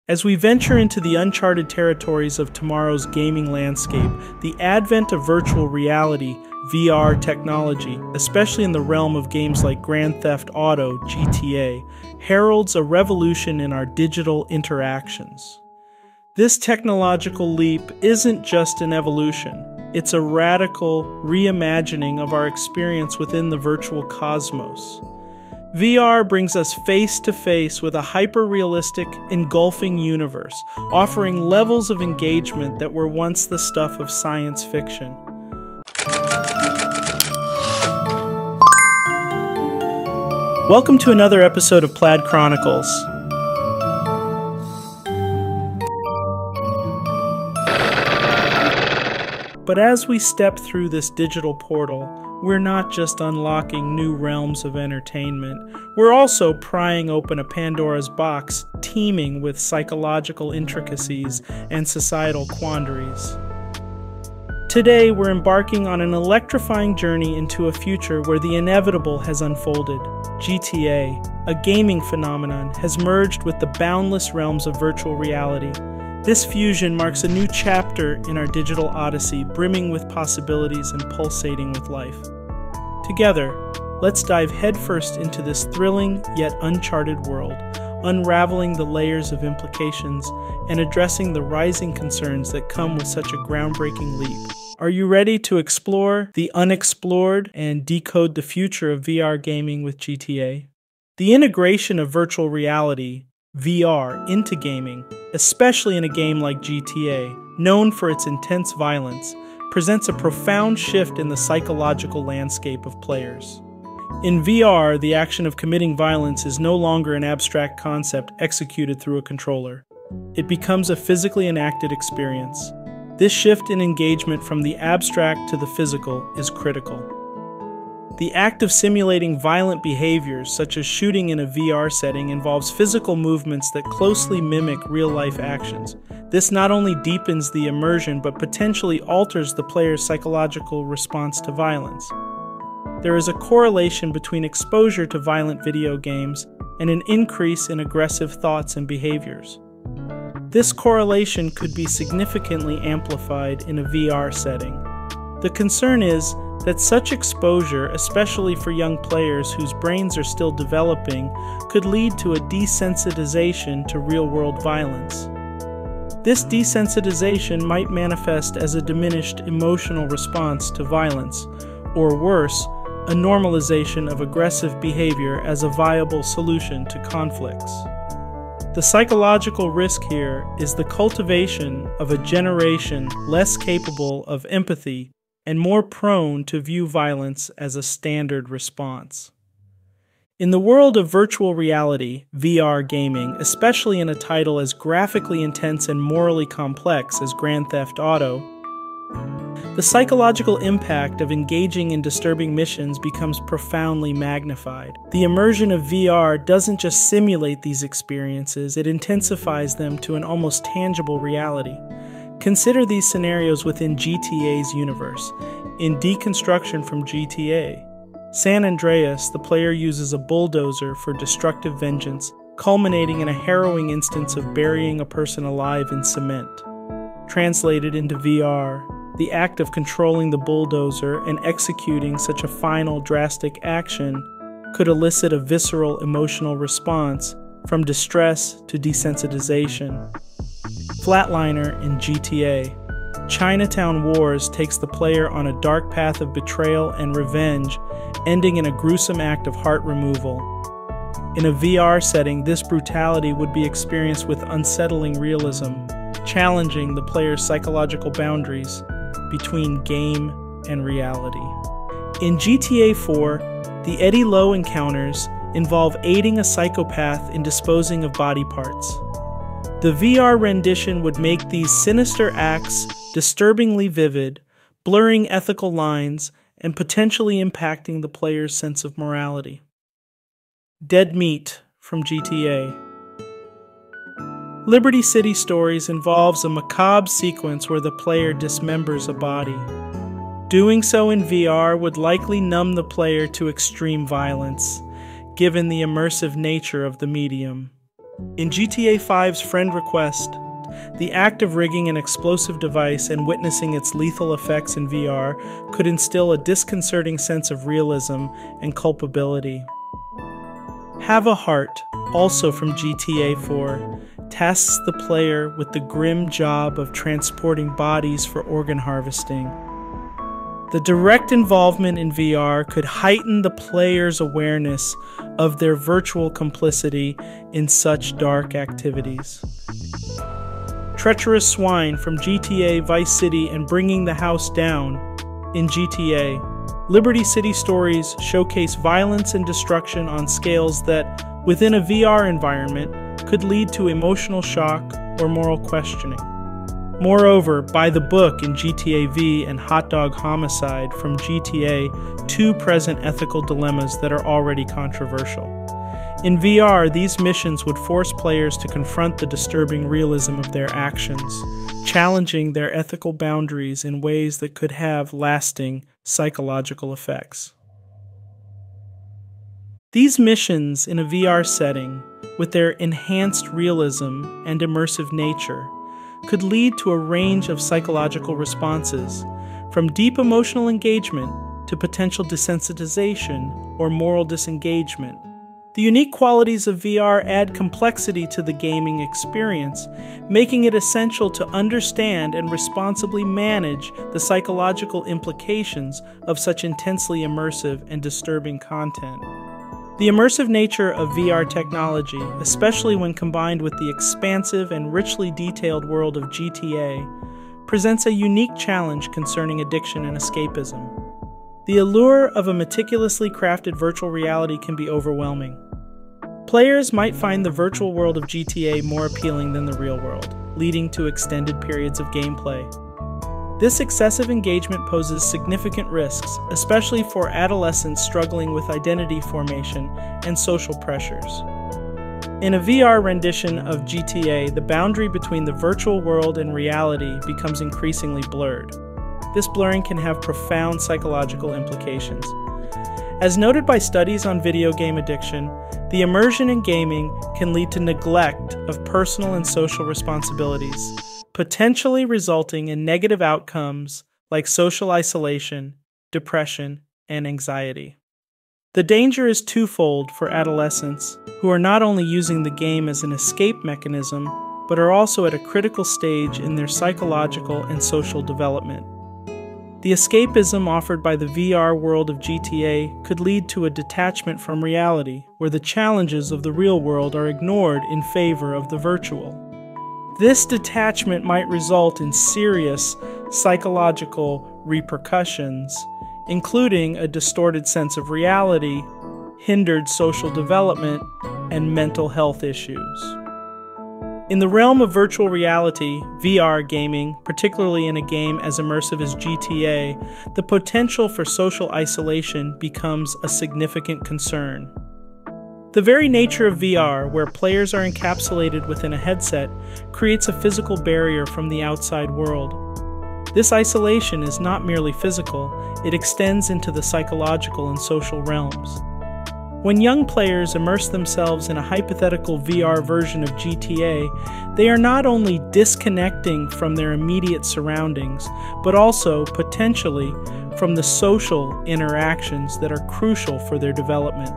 As we venture into the uncharted territories of tomorrow's gaming landscape, the advent of virtual reality, VR technology, especially in the realm of games like Grand Theft Auto, GTA, heralds a revolution in our digital interactions. This technological leap isn't just an evolution, it's a radical reimagining of our experience within the virtual cosmos. VR brings us face-to-face with a hyper-realistic, engulfing universe, offering levels of engagement that were once the stuff of science fiction. Welcome to another episode of Plaid Chronicles. But as we step through this digital portal, we're not just unlocking new realms of entertainment, we're also prying open a Pandora's box teeming with psychological intricacies and societal quandaries. Today, we're embarking on an electrifying journey into a future where the inevitable has unfolded. GTA, a gaming phenomenon, has merged with the boundless realms of virtual reality. This fusion marks a new chapter in our digital odyssey, brimming with possibilities and pulsating with life. Together, let's dive headfirst into this thrilling yet uncharted world, unraveling the layers of implications and addressing the rising concerns that come with such a groundbreaking leap. Are you ready to explore the unexplored and decode the future of VR gaming with GTA? The integration of virtual reality, VR, into gaming, especially in a game like GTA, known for its intense violence, presents a profound shift in the psychological landscape of players. In VR, the action of committing violence is no longer an abstract concept executed through a controller. It becomes a physically enacted experience. This shift in engagement from the abstract to the physical is critical. The act of simulating violent behaviors, such as shooting in a VR setting, involves physical movements that closely mimic real-life actions. This not only deepens the immersion, but potentially alters the player's psychological response to violence. There is a correlation between exposure to violent video games and an increase in aggressive thoughts and behaviors. This correlation could be significantly amplified in a VR setting. The concern is that such exposure, especially for young players whose brains are still developing, could lead to a desensitization to real-world violence. This desensitization might manifest as a diminished emotional response to violence, or worse, a normalization of aggressive behavior as a viable solution to conflicts. The psychological risk here is the cultivation of a generation less capable of empathy and more prone to view violence as a standard response. In the world of virtual reality, VR gaming, especially in a title as graphically intense and morally complex as Grand Theft Auto, the psychological impact of engaging in disturbing missions becomes profoundly magnified. The immersion of VR doesn't just simulate these experiences, it intensifies them to an almost tangible reality. Consider these scenarios within GTA's universe. In Deconstruction from GTA, San Andreas, the player uses a bulldozer for destructive vengeance, culminating in a harrowing instance of burying a person alive in cement. Translated into VR, the act of controlling the bulldozer and executing such a final, drastic action could elicit a visceral emotional response from distress to desensitization. Flatliner in GTA, Chinatown Wars takes the player on a dark path of betrayal and revenge, ending in a gruesome act of heart removal. In a VR setting, this brutality would be experienced with unsettling realism, challenging the player's psychological boundaries between game and reality. In GTA 4, the Eddie Lowe encounters involve aiding a psychopath in disposing of body parts. The VR rendition would make these sinister acts disturbingly vivid, blurring ethical lines and potentially impacting the player's sense of morality. Dead Meat from GTA. Liberty City Stories involves a macabre sequence where the player dismembers a body. Doing so in VR would likely numb the player to extreme violence, given the immersive nature of the medium. In GTA 5's Friend Request, the act of rigging an explosive device and witnessing its lethal effects in VR could instill a disconcerting sense of realism and culpability. Have a Heart, also from GTA 4, tasks the player with the grim job of transporting bodies for organ harvesting. The direct involvement in VR could heighten the player's awareness of their virtual complicity in such dark activities. Treacherous Swine from GTA Vice City and Bringing the House Down. In GTA, Liberty City stories showcase violence and destruction on scales that, within a VR environment, could lead to emotional shock or moral questioning. Moreover, By the Book in GTA V and Hot Dog Homicide from GTA 2 present ethical dilemmas that are already controversial. In VR, these missions would force players to confront the disturbing realism of their actions, challenging their ethical boundaries in ways that could have lasting psychological effects. These missions in a VR setting, with their enhanced realism and immersive nature, could lead to a range of psychological responses, from deep emotional engagement to potential desensitization or moral disengagement. The unique qualities of VR add complexity to the gaming experience, making it essential to understand and responsibly manage the psychological implications of such intensely immersive and disturbing content. The immersive nature of VR technology, especially when combined with the expansive and richly detailed world of GTA, presents a unique challenge concerning addiction and escapism. The allure of a meticulously crafted virtual reality can be overwhelming. Players might find the virtual world of GTA more appealing than the real world, leading to extended periods of gameplay. This excessive engagement poses significant risks, especially for adolescents struggling with identity formation and social pressures. In a VR rendition of GTA, the boundary between the virtual world and reality becomes increasingly blurred. This blurring can have profound psychological implications. As noted by studies on video game addiction, the immersion in gaming can lead to neglect of personal and social responsibilities, potentially resulting in negative outcomes like social isolation, depression, and anxiety. The danger is twofold for adolescents who are not only using the game as an escape mechanism, but are also at a critical stage in their psychological and social development. The escapism offered by the VR world of GTA could lead to a detachment from reality, where the challenges of the real world are ignored in favor of the virtual. This detachment might result in serious psychological repercussions, including a distorted sense of reality, hindered social development, and mental health issues. In the realm of virtual reality, VR gaming, particularly in a game as immersive as GTA, the potential for social isolation becomes a significant concern. The very nature of VR, where players are encapsulated within a headset, creates a physical barrier from the outside world. This isolation is not merely physical, it extends into the psychological and social realms. When young players immerse themselves in a hypothetical VR version of GTA, they are not only disconnecting from their immediate surroundings, but also, potentially, from the social interactions that are crucial for their development.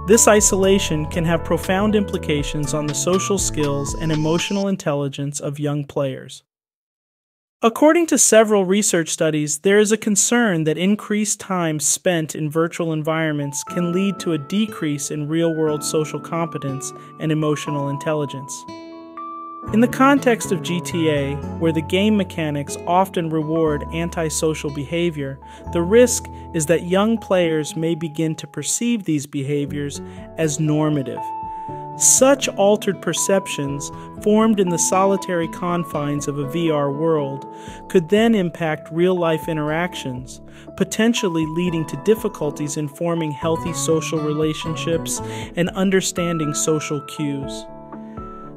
This isolation can have profound implications on the social skills and emotional intelligence of young players. According to several research studies, there is a concern that increased time spent in virtual environments can lead to a decrease in real-world social competence and emotional intelligence. In the context of GTA, where the game mechanics often reward antisocial behavior, the risk is that young players may begin to perceive these behaviors as normative. Such altered perceptions, formed in the solitary confines of a VR world, could then impact real-life interactions, potentially leading to difficulties in forming healthy social relationships and understanding social cues.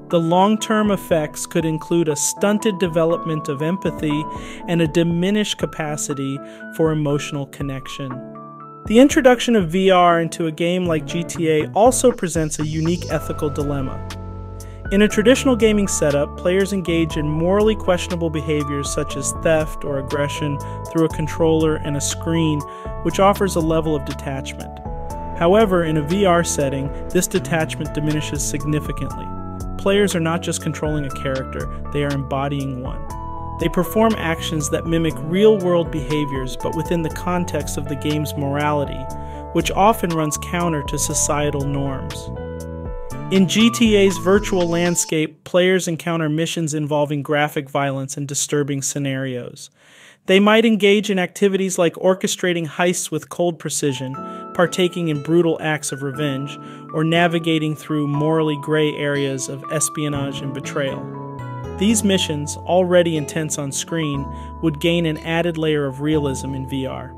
The long-term effects could include a stunted development of empathy and a diminished capacity for emotional connection. The introduction of VR into a game like GTA also presents a unique ethical dilemma. In a traditional gaming setup, players engage in morally questionable behaviors such as theft or aggression through a controller and a screen, which offers a level of detachment. However, in a VR setting, this detachment diminishes significantly. Players are not just controlling a character, they are embodying one. They perform actions that mimic real-world behaviors, but within the context of the game's morality, which often runs counter to societal norms. In GTA's virtual landscape, players encounter missions involving graphic violence and disturbing scenarios. They might engage in activities like orchestrating heists with cold precision, partaking in brutal acts of revenge, or navigating through morally gray areas of espionage and betrayal. These missions, already intense on screen, would gain an added layer of realism in VR.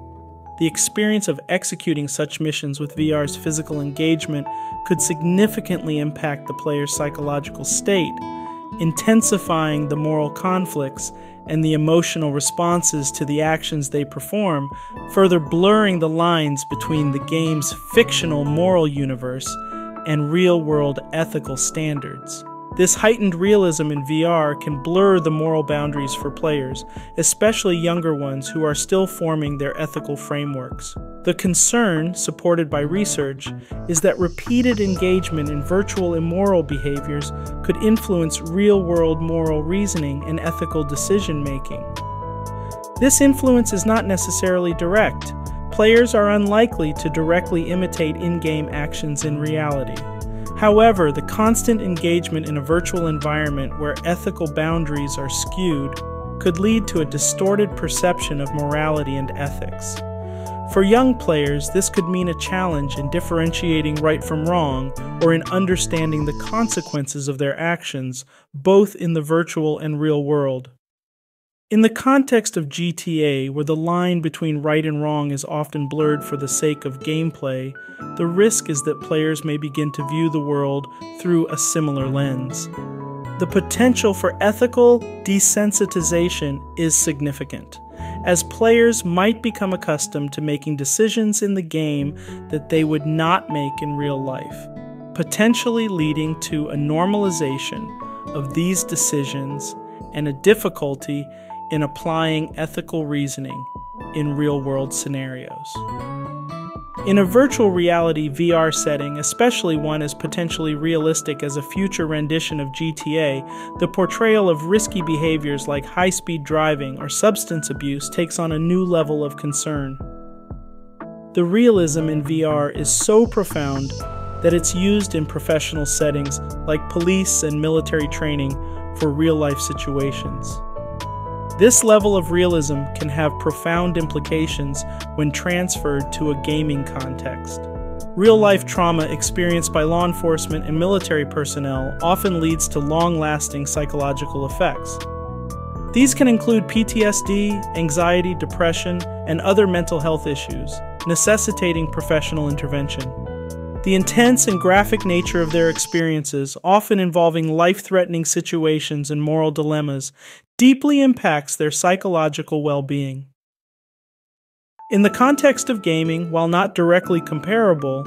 The experience of executing such missions with VR's physical engagement could significantly impact the player's psychological state, intensifying the moral conflicts and the emotional responses to the actions they perform, further blurring the lines between the game's fictional moral universe and real-world ethical standards. This heightened realism in VR can blur the moral boundaries for players, especially younger ones who are still forming their ethical frameworks. The concern, supported by research, is that repeated engagement in virtual immoral behaviors could influence real-world moral reasoning and ethical decision-making. This influence is not necessarily direct. Players are unlikely to directly imitate in-game actions in reality. However, the constant engagement in a virtual environment where ethical boundaries are skewed could lead to a distorted perception of morality and ethics. For young players, this could mean a challenge in differentiating right from wrong or in understanding the consequences of their actions, both in the virtual and real world. In the context of GTA, where the line between right and wrong is often blurred for the sake of gameplay, the risk is that players may begin to view the world through a similar lens. The potential for ethical desensitization is significant, as players might become accustomed to making decisions in the game that they would not make in real life, potentially leading to a normalization of these decisions and a difficulty in applying ethical reasoning in real-world scenarios. In a virtual reality VR setting, especially one as potentially realistic as a future rendition of GTA, the portrayal of risky behaviors like high-speed driving or substance abuse takes on a new level of concern. The realism in VR is so profound that it's used in professional settings like police and military training for real-life situations. This level of realism can have profound implications when transferred to a gaming context. Real-life trauma experienced by law enforcement and military personnel often leads to long-lasting psychological effects. These can include PTSD, anxiety, depression, and other mental health issues, necessitating professional intervention. The intense and graphic nature of their experiences, often involving life-threatening situations and moral dilemmas, deeply impacts their psychological well-being. In the context of gaming, while not directly comparable,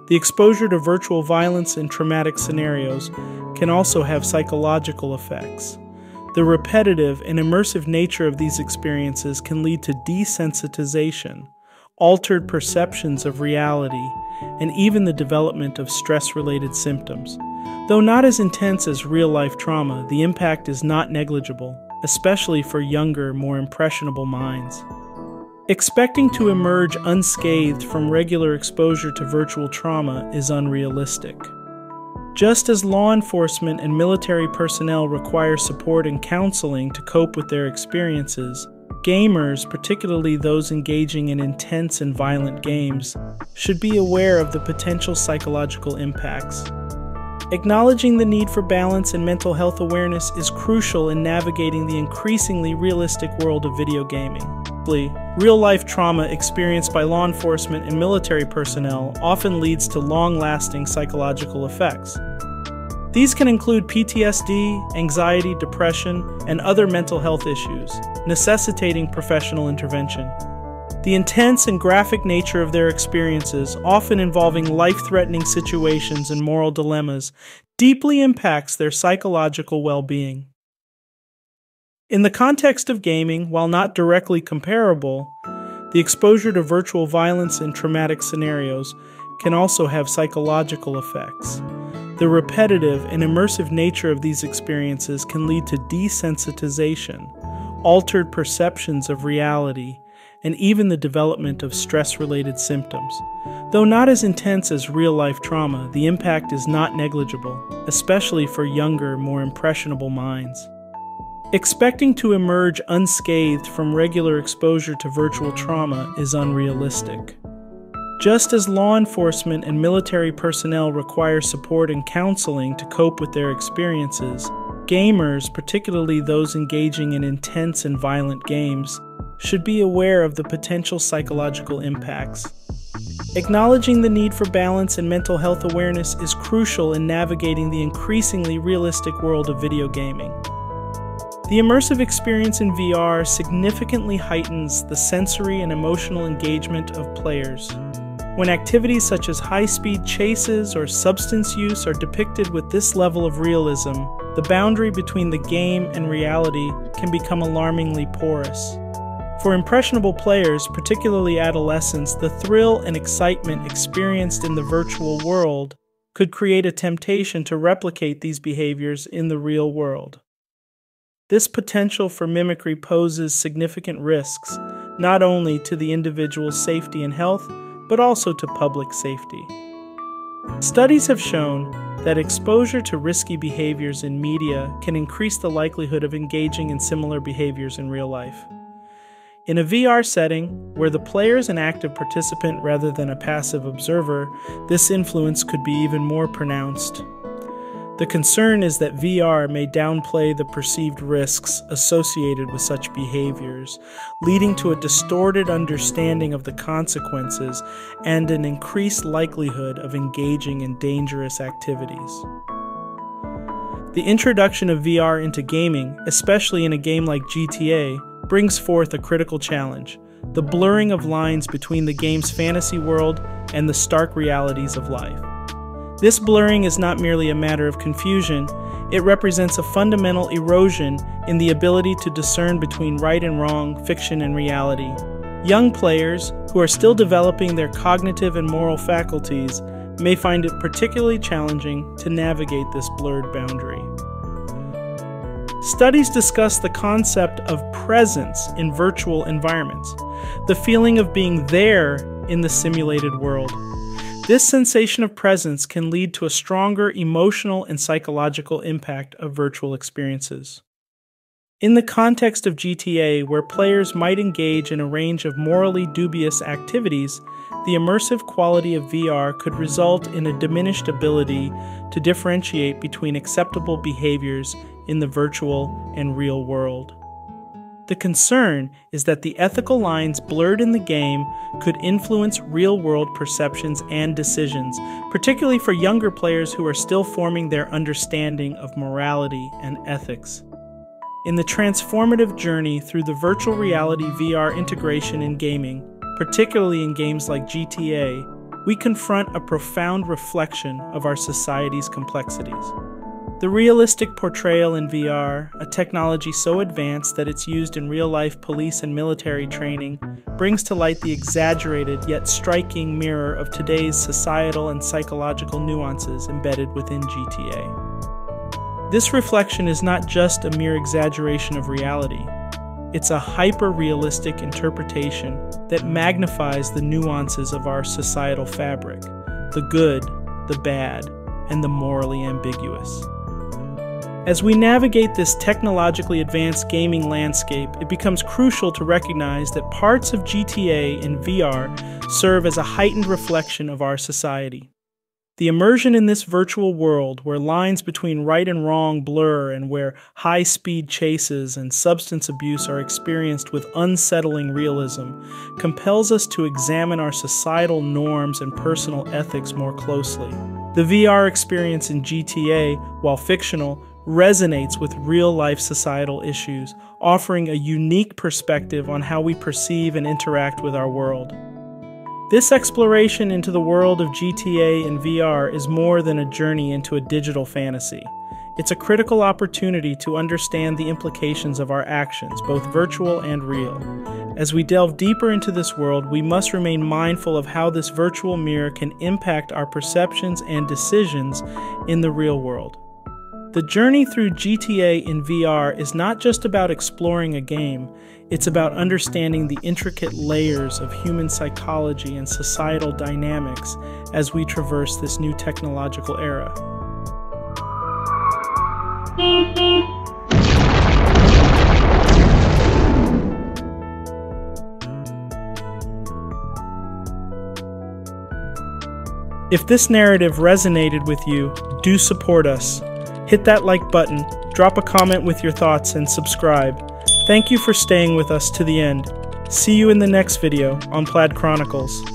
the exposure to virtual violence and traumatic scenarios can also have psychological effects. The repetitive and immersive nature of these experiences can lead to desensitization, altered perceptions of reality, and even the development of stress-related symptoms. Though not as intense as real-life trauma, the impact is not negligible, especially for younger, more impressionable minds. Expecting to emerge unscathed from regular exposure to virtual trauma is unrealistic. Just as law enforcement and military personnel require support and counseling to cope with their experiences, gamers, particularly those engaging in intense and violent games, should be aware of the potential psychological impacts. Acknowledging the need for balance and mental health awareness is crucial in navigating the increasingly realistic world of video gaming. Real-life trauma experienced by law enforcement and military personnel often leads to long-lasting psychological effects. These can include PTSD, anxiety, depression, and other mental health issues, necessitating professional intervention. The intense and graphic nature of their experiences, often involving life-threatening situations and moral dilemmas, deeply impacts their psychological well-being. In the context of gaming, while not directly comparable, the exposure to virtual violence and traumatic scenarios can also have psychological effects. The repetitive and immersive nature of these experiences can lead to desensitization, altered perceptions of reality, and even the development of stress-related symptoms. Though not as intense as real-life trauma, the impact is not negligible, especially for younger, more impressionable minds. Expecting to emerge unscathed from regular exposure to virtual trauma is unrealistic. Just as law enforcement and military personnel require support and counseling to cope with their experiences, gamers, particularly those engaging in intense and violent games, should be aware of the potential psychological impacts. Acknowledging the need for balance and mental health awareness is crucial in navigating the increasingly realistic world of video gaming. The immersive experience in VR significantly heightens the sensory and emotional engagement of players. When activities such as high-speed chases or substance use are depicted with this level of realism, the boundary between the game and reality can become alarmingly porous. For impressionable players, particularly adolescents, the thrill and excitement experienced in the virtual world could create a temptation to replicate these behaviors in the real world. This potential for mimicry poses significant risks, not only to the individual's safety and health, but also to public safety. Studies have shown that exposure to risky behaviors in media can increase the likelihood of engaging in similar behaviors in real life. In a VR setting, where the player is an active participant rather than a passive observer, this influence could be even more pronounced. The concern is that VR may downplay the perceived risks associated with such behaviors, leading to a distorted understanding of the consequences and an increased likelihood of engaging in dangerous activities. The introduction of VR into gaming, especially in a game like GTA, brings forth a critical challenge: the blurring of lines between the game's fantasy world and the stark realities of life. This blurring is not merely a matter of confusion, it represents a fundamental erosion in the ability to discern between right and wrong, fiction and reality. Young players, who are still developing their cognitive and moral faculties, may find it particularly challenging to navigate this blurred boundary. Studies discuss the concept of presence in virtual environments, the feeling of being there in the simulated world. This sensation of presence can lead to a stronger emotional and psychological impact of virtual experiences. In the context of GTA, where players might engage in a range of morally dubious activities, the immersive quality of VR could result in a diminished ability to differentiate between acceptable behaviors in the virtual and real world. The concern is that the ethical lines blurred in the game could influence real-world perceptions and decisions, particularly for younger players who are still forming their understanding of morality and ethics. In the transformative journey through the virtual reality VR integration in gaming, particularly in games like GTA, we confront a profound reflection of our society's complexities. The realistic portrayal in VR, a technology so advanced that it's used in real-life police and military training, brings to light the exaggerated yet striking mirror of today's societal and psychological nuances embedded within GTA. This reflection is not just a mere exaggeration of reality. It's a hyper-realistic interpretation that magnifies the nuances of our societal fabric, the good, the bad, and the morally ambiguous. As we navigate this technologically advanced gaming landscape, it becomes crucial to recognize that parts of GTA in VR serve as a heightened reflection of our society. The immersion in this virtual world, where lines between right and wrong blur and where high-speed chases and substance abuse are experienced with unsettling realism, compels us to examine our societal norms and personal ethics more closely. The VR experience in GTA, while fictional, resonates with real-life societal issues, offering a unique perspective on how we perceive and interact with our world. This exploration into the world of GTA in VR is more than a journey into a digital fantasy. It's a critical opportunity to understand the implications of our actions, both virtual and real. As we delve deeper into this world, we must remain mindful of how this virtual mirror can impact our perceptions and decisions in the real world. The journey through GTA in VR is not just about exploring a game, it's about understanding the intricate layers of human psychology and societal dynamics as we traverse this new technological era. If this narrative resonated with you, do support us. Hit that like button, drop a comment with your thoughts, and subscribe. Thank you for staying with us to the end. See you in the next video on Plaid Chronicles.